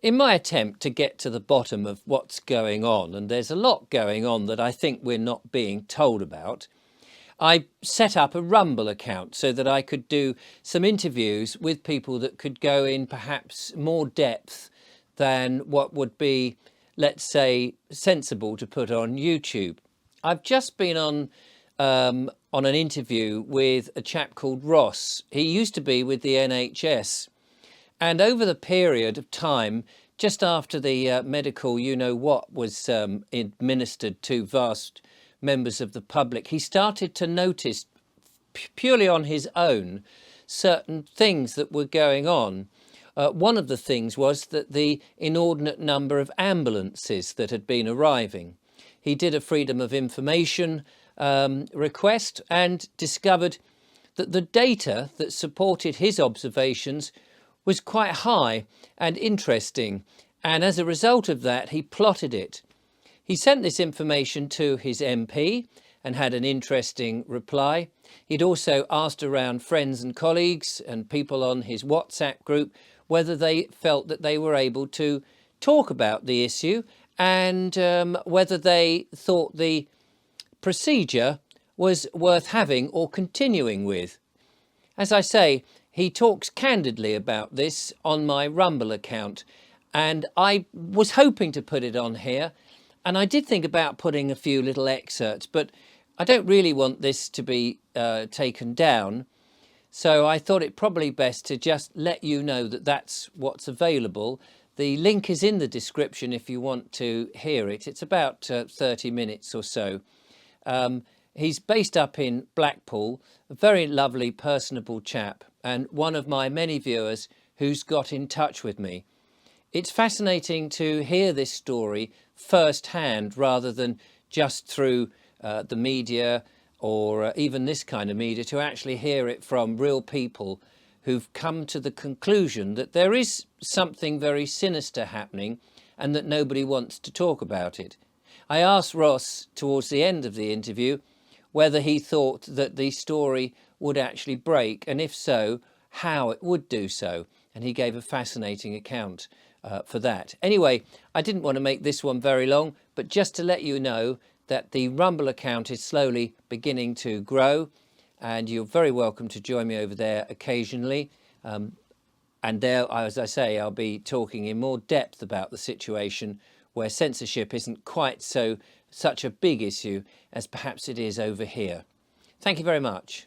In my attempt to get to the bottom of what's going on, and there's a lot going on that I think we're not being told about, I set up a Rumble account so that I could do some interviews with people that could go in perhaps more depth than what would be, let's say, sensible to put on YouTube. I've just been on an interview with a chap called Ross. He used to be with the NHS. And over the period of time, just after the medical you-know-what was administered to vast members of the public, he started to notice purely on his own certain things that were going on. One of the things was that the inordinate number of ambulances that had been arriving. He did a Freedom of Information request and discovered that the data that supported his observations was quite high and interesting, and as a result of that he plotted it. He sent this information to his MP and had an interesting reply. He'd also asked around friends and colleagues and people on his WhatsApp group whether they felt that they were able to talk about the issue and whether they thought the procedure was worth having or continuing with. As I say, he talks candidly about this on my Rumble account, and I was hoping to put it on here, and I did think about putting a few little excerpts, but I don't really want this to be taken down, so I thought it probably best to just let you know that that's what's available. The link is in the description if you want to hear it. It's about 30 minutes or so. He's based up in Blackpool, a very lovely, personable chap, and one of my many viewers who's got in touch with me. It's fascinating to hear this story firsthand rather than just through the media or even this kind of media, to actually hear it from real people who've come to the conclusion that there is something very sinister happening and that nobody wants to talk about it. I asked Ross towards the end of the interview whether he thought that the story would actually break, and if so, how it would do so. And he gave a fascinating account for that. Anyway, I didn't want to make this one very long, but just to let you know that the Rumble account is slowly beginning to grow, and you're very welcome to join me over there occasionally. And there, as I say, I'll be talking in more depth about the situation where censorship isn't quite such a big issue as perhaps it is over here. Thank you very much.